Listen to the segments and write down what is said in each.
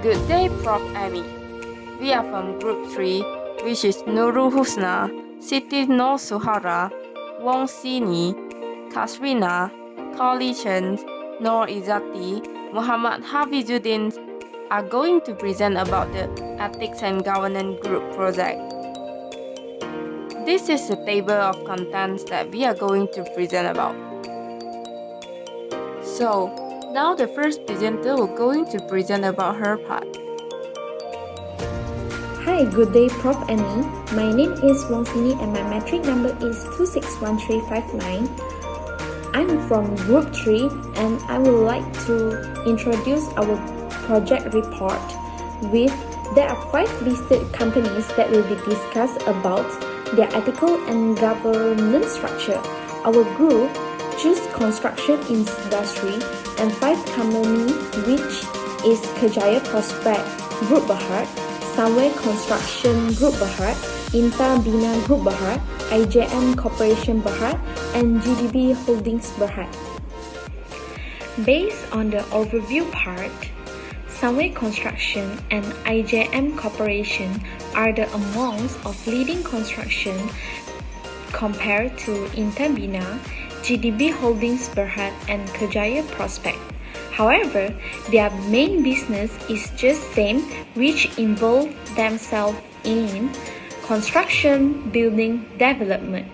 Good day, Prof. Amy. We are from Group 3, which is Nurul Husna, Siti Nur Suhara, Wong Sini, Kasrina, Kali Chen, Nur Izzati, Muhammad Hafizuddin are going to present about the Ethics and Governance Group project. This is the table of contents that we are going to present about. So, now the first presenter will going to present about her part. Hi, good day, Prof. Annie. My name is Wong Sini and my metric number is 261359. I'm from Group 3 and I would like to introduce our project report there are 5 listed companies that will be discussed about their ethical and governance structure. Our group choose construction industry and 5 companies, which is Kerjaya Prospect Group Berhad, Sunway Construction Group Berhad, Inta Bina Group Berhad, IJM Corporation Berhad, and GDB Holdings Berhad. Based on the overview part, Sunway Construction and IJM Corporation are the amongst of leading construction compared to Inta Bina, GDB Holdings Berhad, and Kerjaya Prospect. However, their main business is just same, which involve themselves in construction, building, development.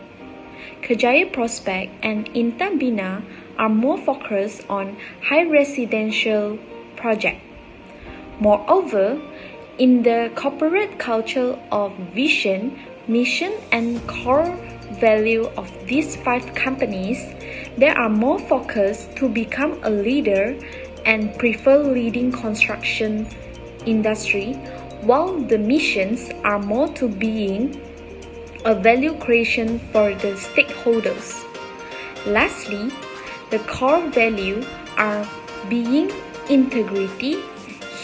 Kerjaya Prospect and Inta Bina are more focused on high residential project. Moreover, in the corporate culture of vision, mission, and core value of these 5 companies, they are more focused to become a leader and prefer leading construction industry, while the missions are more to being a value creation for the stakeholders. Lastly, the core value are being integrity,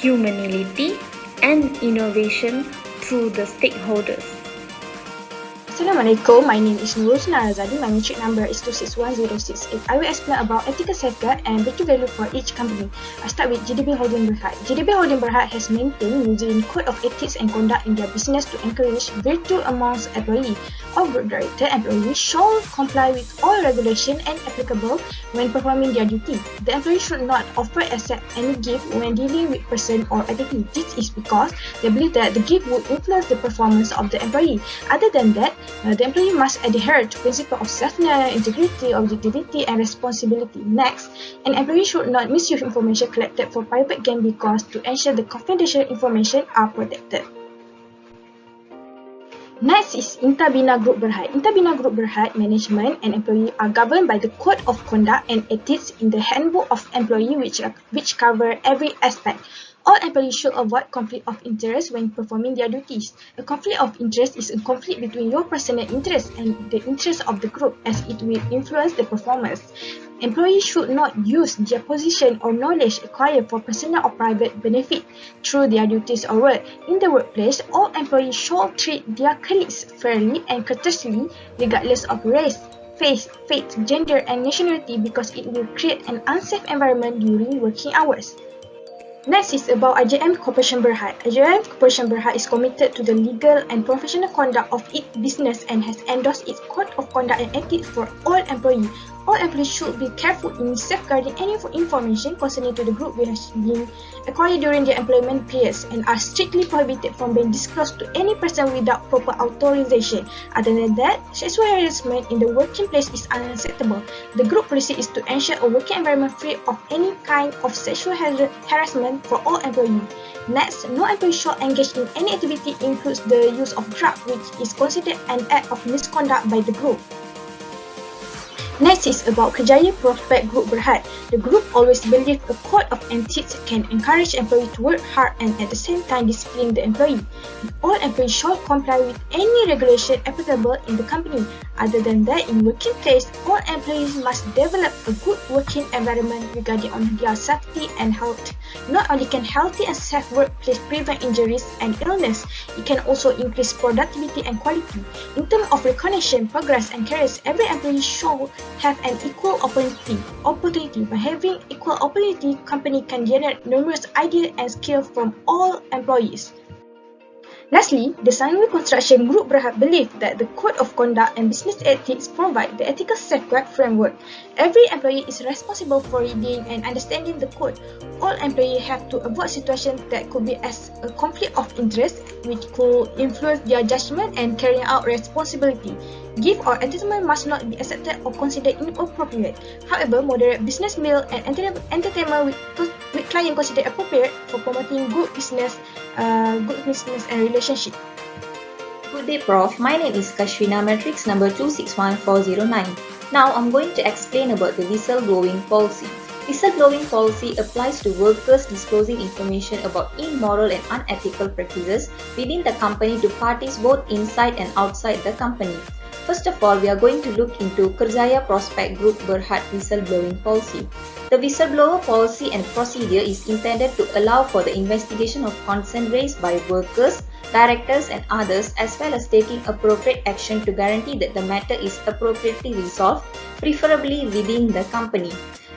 humanity, and innovation to the stakeholders. Assalamualaikum, my name is Nurul Husna. My metric number is 261068. I will explain about ethical safeguard and breaking value for each company. I start with GDB Holding Berhad. GDB Holding Berhad has maintained using code of ethics and conduct in their business to encourage virtue amongst employees. All group director employees shall comply with all regulation and applicable when performing their duty. The employee should not offer accept any gift when dealing with person or entity. This is because they believe that the gift would influence the performance of the employee. Other than that, the employee must adhere to principle of self-knowledge, integrity, objectivity, and responsibility. Next, an employee should not misuse information collected for private gain because to ensure the confidential information are protected. Next is Inta Bina Group Berhad. Inta Bina Group Berhad management and employee are governed by the Code of Conduct and Ethics in the Handbook of Employee which cover every aspect. All employees should avoid conflict of interest when performing their duties. A conflict of interest is a conflict between your personal interest and the interest of the group, as it will influence the performance. Employees should not use their position or knowledge acquired for personal or private benefit through their duties or work. In the workplace, all employees should treat their colleagues fairly and courteously, regardless of race, faith, gender, and nationality, because it will create an unsafe environment during working hours. Next is about IJM Corporation Berhad. IJM Corporation Berhad is committed to the legal and professional conduct of its business and has endorsed its code of conduct and ethics for all employees. All employees should be careful in safeguarding any information concerning to the group which has been acquired during their employment periods and are strictly prohibited from being disclosed to any person without proper authorization. Other than that, sexual harassment in the working place is unacceptable. The group policy is to ensure a working environment free of any kind of sexual harassment for all employees. Next, no employee shall engage in any activity includes the use of drugs, which is considered an act of misconduct by the group. Next is about Kerjaya Prospect Group Berhad. The group always believes a code of ethics can encourage employees to work hard and at the same time discipline the employee. All employees shall comply with any regulation applicable in the company. Other than that, in working place, all employees must develop a good working environment regarding on their safety and health. Not only can healthy and safe workplace prevent injuries and illness, it can also increase productivity and quality. In terms of recognition, progress, and careers, every employee should have an equal opportunity. By having equal opportunity, company can generate numerous ideas and skills from all employees. Lastly, the Sunway Construction Group Berhad believe that the Code of Conduct and Business Ethics provide the ethical safeguard framework. Every employee is responsible for reading and understanding the code. All employees have to avoid situations that could be as a conflict of interest, which could influence their judgment and carrying out responsibility. Gift or entertainment must not be accepted or considered inappropriate. However, moderate business meal and entertainment with client considered appropriate for promoting good business and relationship. Good day, Prof. My name is Kashwina, matrix number 261409. Now, I'm going to explain about the whistleblowing policy. Whistleblowing policy applies to workers disclosing information about immoral and unethical practices within the company to parties both inside and outside the company. First of all, we are going to look into Kerjaya Prospect Group Berhad whistleblowing policy. The whistleblower policy and procedure is intended to allow for the investigation of concern raised by workers, directors and others, as well as taking appropriate action to guarantee that the matter is appropriately resolved, preferably within the company.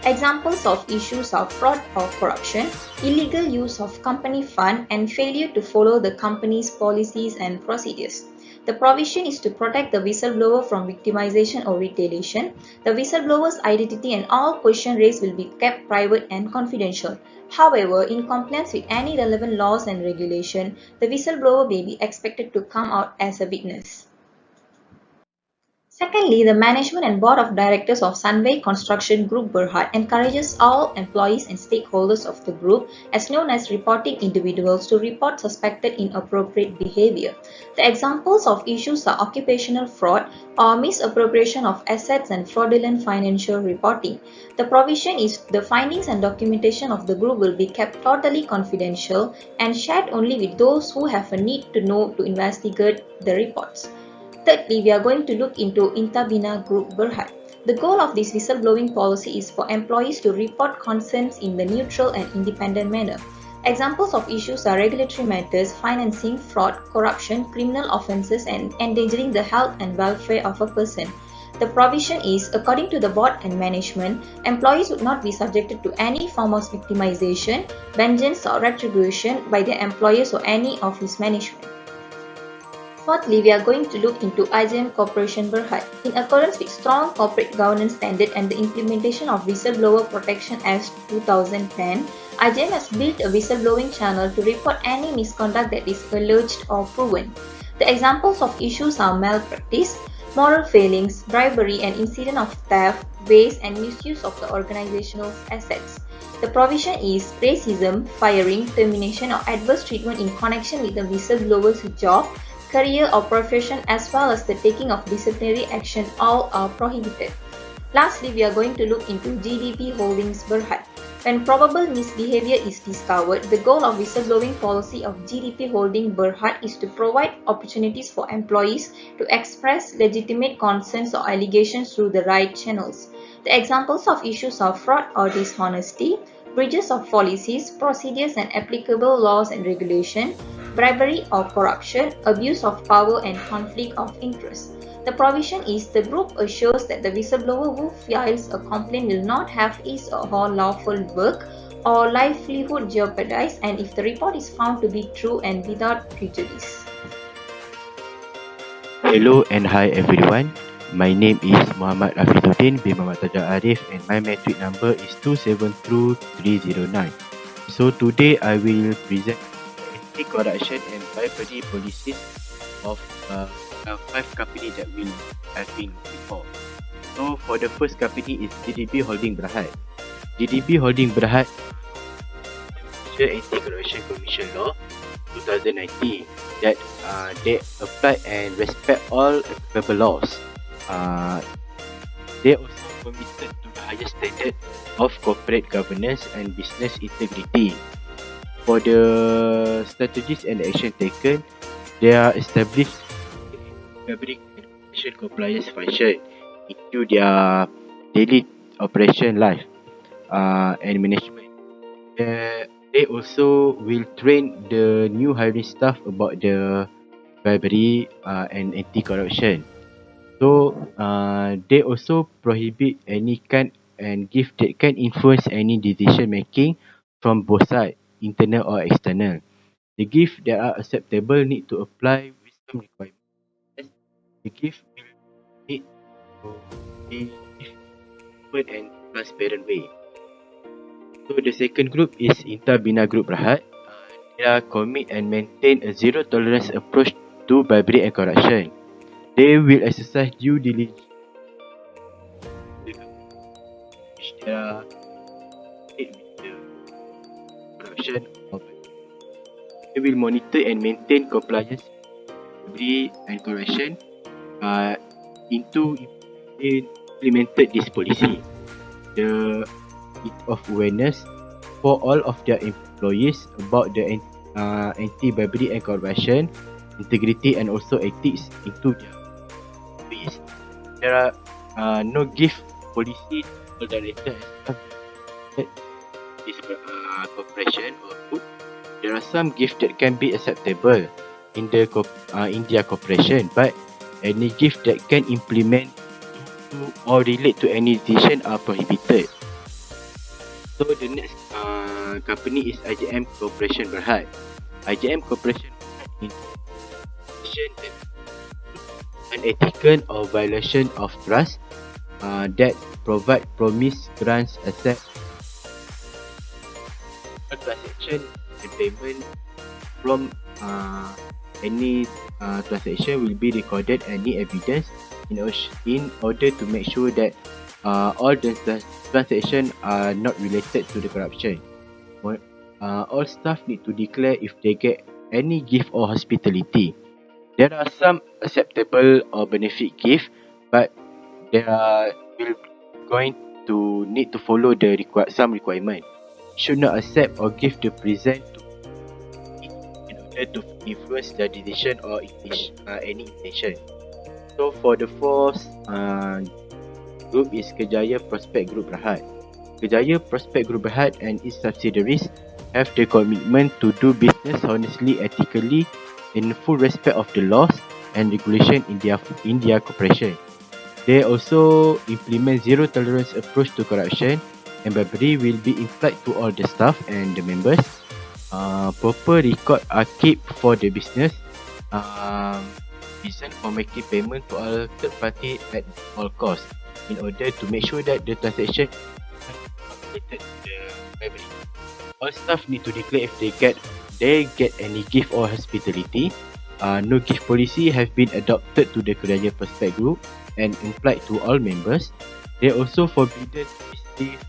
Examples of issues are fraud or corruption, illegal use of company fund, and failure to follow the company's policies and procedures. The provision is to protect the whistleblower from victimization or retaliation. The whistleblower's identity and all questions raised will be kept private and confidential. However, in compliance with any relevant laws and regulation, the whistleblower may be expected to come out as a witness. Secondly, the management and board of directors of Sunway Construction Group Berhad encourages all employees and stakeholders of the group, as known as reporting individuals, to report suspected inappropriate behavior. The examples of issues are occupational fraud or misappropriation of assets and fraudulent financial reporting. The provision is the findings and documentation of the group will be kept totally confidential and shared only with those who have a need to know to investigate the reports. Thirdly, we are going to look into Intabina Group Berhad. The goal of this whistleblowing policy is for employees to report concerns in the neutral and independent manner. Examples of issues are regulatory matters, financing, fraud, corruption, criminal offences, and endangering the health and welfare of a person. The provision is, according to the board and management, employees would not be subjected to any form of victimization, vengeance, or retribution by their employers or any of his management. Fourthly, we are going to look into IJM Corporation Berhad. In accordance with strong corporate governance standard and the implementation of Whistleblower Protection Act 2010, IJM has built a whistleblowing channel to report any misconduct that is alleged or proven. The examples of issues are malpractice, moral failings, bribery, and incident of theft, waste, and misuse of the organizational assets. The provision is racism, firing, termination, or adverse treatment in connection with the whistleblower's job, career or profession, as well as the taking of disciplinary action, all are prohibited. Lastly, we are going to look into GDP Holdings Berhad. When probable misbehavior is discovered, the goal of whistleblowing policy of GDP Holding Berhad is to provide opportunities for employees to express legitimate concerns or allegations through the right channels. The examples of issues are fraud or dishonesty, breaches of policies, procedures and applicable laws and regulation, bribery or corruption, abuse of power and conflict of interest. The provision is the group assures that the whistleblower who files a complaint will not have his or her lawful work or livelihood jeopardized, and if the report is found to be true and without prejudice. Hello and hi everyone. My name is Muhammad Afiduddin bin Muhammad Harif and my metric number is 272-309. So today I will present anti-corruption and bribery policies of 5 companies that we have been before. So for the first company is GDP Holding Berhad. GDP Holding Berhad Anti-Corruption Commission Law 2019 that they apply and respect all applicable laws. They also committed to the highest standard of corporate governance and business integrity. For the strategies and action taken, they are established fabric and commercial compliance function into their daily operation life and management. They also will train the new hiring staff about the bribery and anti-corruption. So they also prohibit any kind and gift that can influence any decision making from both sides, internal or external. The gift that are acceptable need to apply with some requirements. The gift will need to be open and transparent way. So the second group is Intabina Group Berhad. They are commit and maintain a zero tolerance approach to bribery and corruption. They will exercise due diligence which they are with the corruption of they will monitor and maintain compliance with bribery and corruption into implemented this policy. The of awareness for all of their employees about the anti-bribery and corruption, integrity and also ethics into their employees. There are no gift policy or director has this corporation or group. There are some gifts that can be acceptable in their corporation, but any gift that can implement to or relate to any decision are prohibited. So the next company is IJM Corporation Berhad. IJM Corporation Berhad in unethical or violation of trust that provide promise, grants, accept transaction and payment from any transaction will be recorded any evidence in order to make sure that all the transactions are not related to the corruption. All staff need to declare if they get any gift or hospitality. There are some acceptable or benefit gift, but there will going to need to follow the some requirement. Should not accept or give the present to in order to influence the decision or any intention. So for the fourth group is Kejaya Prospect Group Berhad. Kejaya Prospect Group Berhad and its subsidiaries have the commitment to do business honestly, ethically, in full respect of the laws and regulation in their corporation. They also implement zero tolerance approach to corruption and bribery will be implied to all the staff and the members. Proper record are kept for the business. Reason for making payment to all third party at all costs in order to make sure that the transaction related to the bribery. All staff need to declare if they get any gift or hospitality. No gift policy have been adopted to the Kejaya Prospect Group and applied to all members. They also forbidden to receive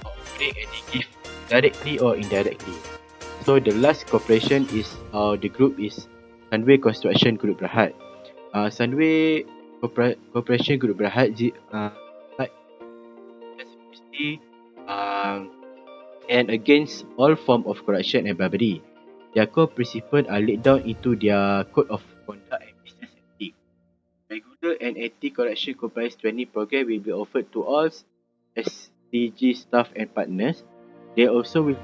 or offering any gift directly or indirectly. So the last corporation is the group is Sunway Construction Group Berhad. Sunway Corporation Group Berhad and against all form of corruption and bribery. Their core principles are laid down into their code of conduct and business ethics. Regular and anti-corruption compliance training program will be offered to all SCG staff and partners. They also will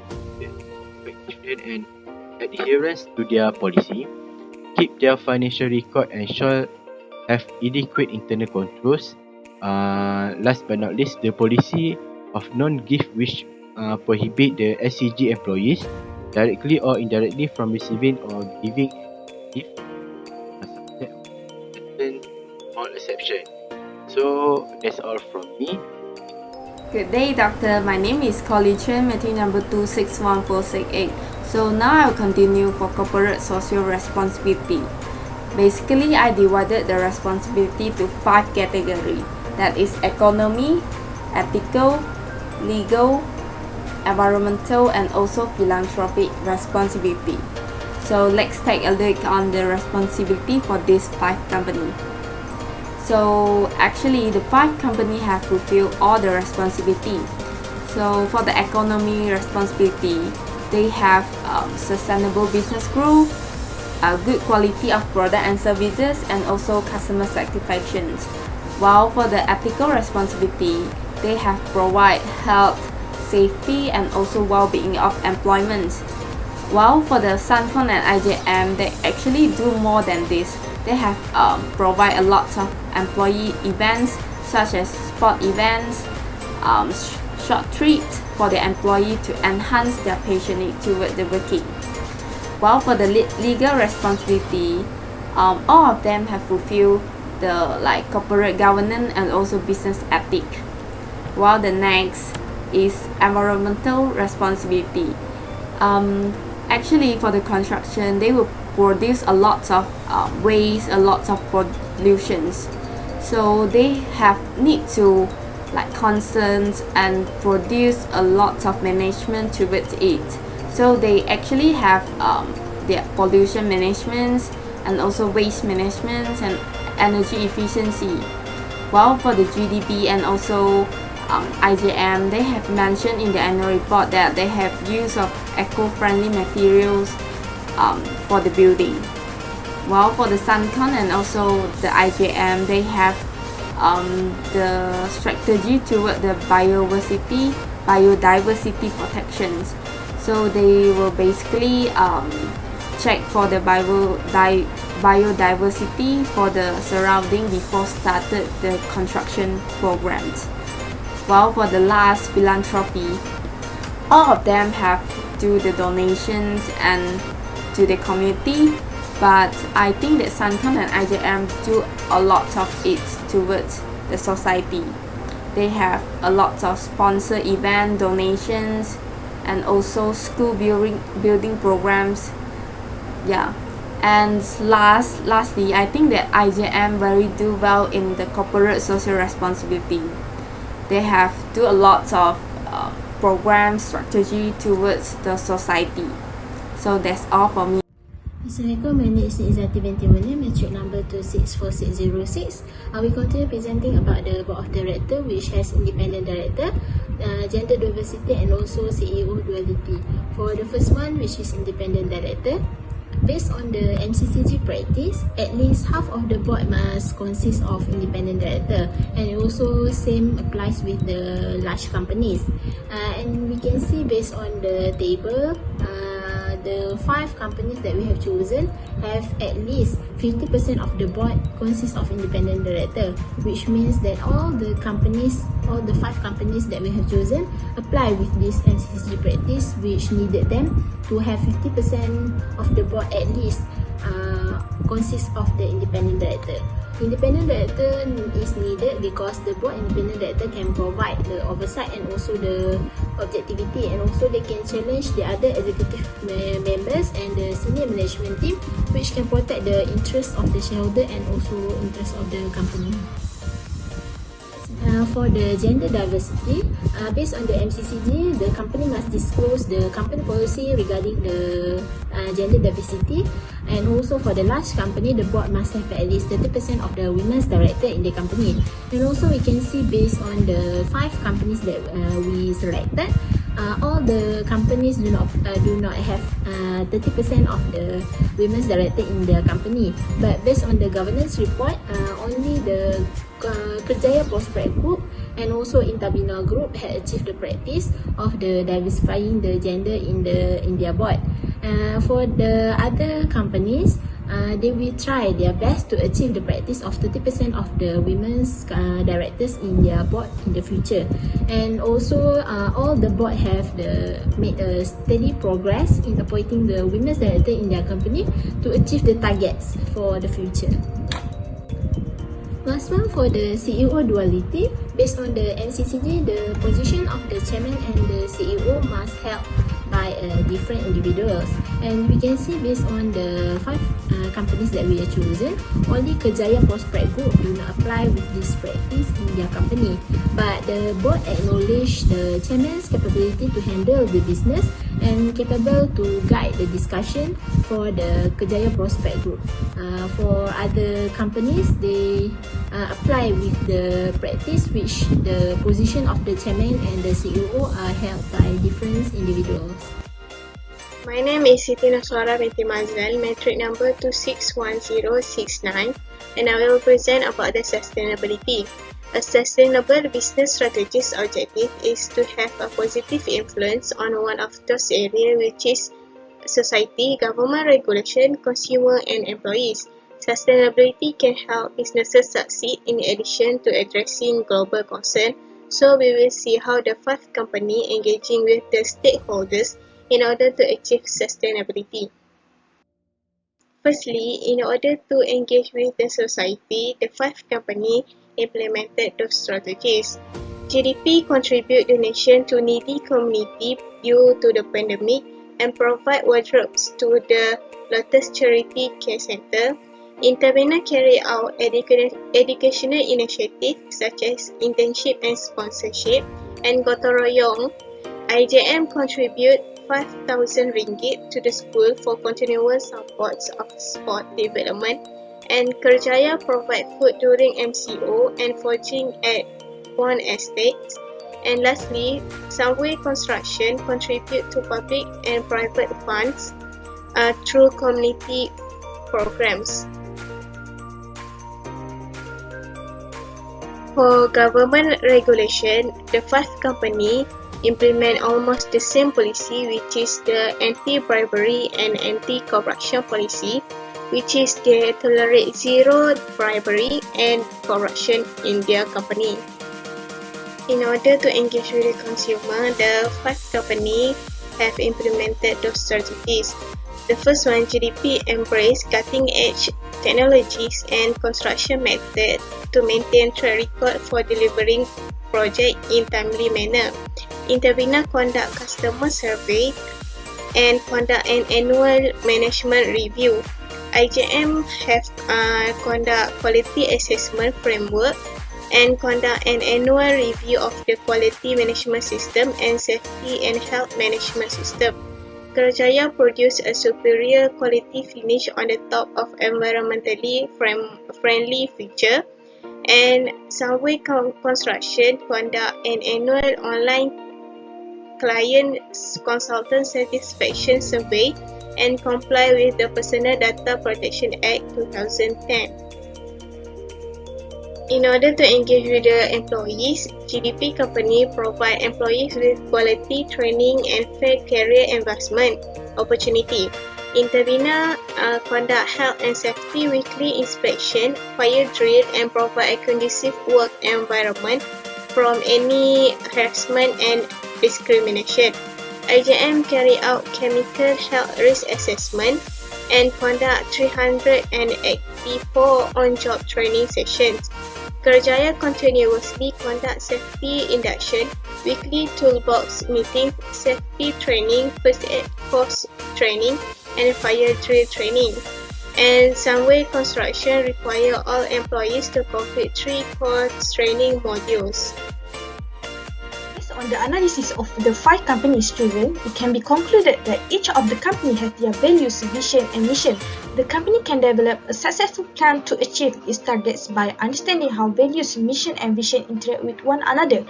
and adherence to their policy, keep their financial record and shall have adequate internal controls. Last but not least, the policy of non-gift which prohibit the SCG employees directly or indirectly from receiving or giving gift subject certain small exception. So that's all from me. Good day, doctor. My name is Colin Chen, meeting number 261468. So now I'll continue for corporate social responsibility. Basically, I divided the responsibility to 5 categories. That is economy, ethical, legal, environmental, and also philanthropic responsibility. So let's take a look on the responsibility for these 5 companies. So actually the 5 companies have fulfilled all the responsibility. So for the economy responsibility, they have sustainable business growth, good quality of product and services, and also customer satisfaction. While for the ethical responsibility, they have provide health, safety, and also well-being of employment. While for the Suncon and IJM, they actually do more than this. They have provide a lot of employee events such as sport events, short treats for the employee to enhance their passion toward the working. While for the legal responsibility, all of them have fulfilled the corporate governance and also business ethic. While the next is environmental responsibility. Actually, for the construction, they will produce a lot of waste, a lot of pollutions. So they have need to concern and produce a lot of management towards it. So they actually have their pollution management and also waste management and energy efficiency. While for the GDP and also IJM, they have mentioned in the annual report that they have use of eco-friendly materials for the building. While for the Suncon and also the IJM, they have the strategy toward the biodiversity protections. So they will basically check for the biodiversity for the surrounding before started the construction programs. While for the last philanthropy, all of them have do the donations and to the community, but I think that Suncon and IJM do a lot of it towards the society. They have a lot of sponsor event donations and also school building programs. Yeah. And lastly, I think that IJM very do well in the corporate social responsibility. They have do a lot of program strategy towards the society. So that's all for me. Assalamualaikum, my name is Izzati binti Munir, metric number 264606. We continue presenting about the board of director, which has independent director, gender diversity and also CEO duality. For the first one, which is independent director, based on the MCCG practice, at least half of the board must consist of independent director, and it also same applies with the large companies. And we can see based on the table, the 5 companies that we have chosen have at least 50% of the board consists of independent director, which means that all the 5 companies that we have chosen apply with this MCCG practice, which needed them to have 50% of the board at least consists of the independent director. Independent director is needed because the board independent director can provide the oversight and also the objectivity, and also they can challenge the other executive members and the senior management team, which can protect the interests of the shareholder and also interests of the company. For the gender diversity, based on the MCCG, the company must disclose the company policy regarding the gender diversity, and also for the large company, the board must have at least 30% of the women's director in the company. And also we can see based on the 5 companies that we selected, all the companies do not have 30% of the women's director in the company. But based on the governance report, only the Kerjaya Prospect Group and also Intabina Group had achieved the practice of the diversifying the gender in their board. For the other companies, they will try their best to achieve the practice of 30% of the women's directors in their board in the future. And also all the board have made a steady progress in appointing the women's director in their company to achieve the targets for the future. Last one, for the CEO duality, based on the MCCG, the position of the chairman and the CEO must held by different individuals. And we can see based on the 5 companies that we have chosen, only Kerjaya Prospect Group do not apply with this practice in their company. But the board acknowledge the chairman's capability to handle the business and capable to guide the discussion for the Kerjaya Prospect Group. For other companies, they apply with the practice which the position of the chairman and the CEO are held by different individuals. My name is Siti Naswara binti Mazlal, metric number 261069, and I will present about the sustainability. A sustainable business strategy's objective is to have a positive influence on one of those areas, which is society, government regulation, consumer, and employees. Sustainability can help businesses succeed in addition to addressing global concern. So we will see how the five company engaging with the stakeholders in order to achieve sustainability. Firstly, in order to engage with the society, the five company implemented those strategies. GDP contribute donation to needy community due to the pandemic and provide wardrobes to the Lotus Charity Care Center. Intervenor carry out educational initiatives such as internship and sponsorship, and Gotong Royong. IJM contribute 5,000 ringgit to the school for continuous supports of sport development, and Kerjaya provide food during MCO and foraging at Bond Estates. And lastly, Subway Construction contribute to public and private funds through community programs. For government regulation, the five company implement almost the same policy, which is the anti-bribery and anti-corruption policy, which is they tolerate zero bribery and corruption in their company. In order to engage with the consumer, the five company have implemented those strategies. The first one, GDP embrace cutting-edge technologies and construction methods to maintain track record for delivering project in timely manner. Intervenor conduct customer survey and conduct an annual management review. IJM have conduct quality assessment framework and conduct an annual review of the quality management system and safety and health management system. Kerjaya produce a superior quality finish on the top of environmentally friendly feature, and Subway Construction conduct an annual online client consultant satisfaction survey and comply with the Personal Data Protection Act 2010. In order to engage with the employees, GDP company provide employees with quality training and fair career investment opportunity. Intervenor conduct health and safety weekly inspection, fire drill, and provide a conducive work environment from any harassment and discrimination. IJM carry out chemical health risk assessment and conduct 384 on-job training sessions. Kerjaya continuously conduct safety induction, weekly toolbox meeting, safety training, first aid course training, and fire drill training. And Subway Construction require all employees to complete 3 course training modules. Based on the analysis of the five companies chosen, it can be concluded that each of the company has their values, vision, and mission. The company can develop a successful plan to achieve its targets by understanding how values, mission, and vision interact with one another.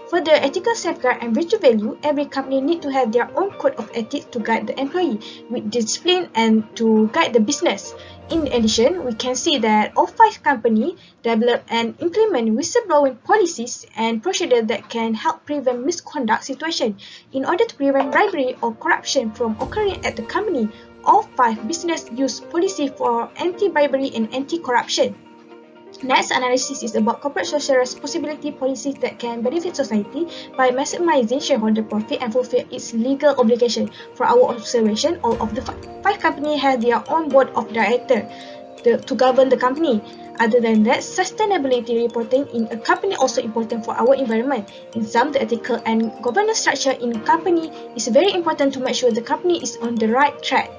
For the ethical safeguard and virtue value, every company need to have their own code of ethics to guide the employee with discipline and to guide the business. In addition, we can see that all five companies develop and implement whistleblowing policies and procedures that can help prevent misconduct situation. In order to prevent bribery or corruption from occurring at the company, all five businesses use policy for anti-bribery and anti-corruption. Next analysis is about corporate social responsibility policies that can benefit society by maximizing shareholder profit and fulfill its legal obligation. For our observation, all of the five companies have their own board of directors to govern the company. Other than that, sustainability reporting in a company also important for our environment. In sum, the ethical and governance structure in a company is very important to make sure the company is on the right track.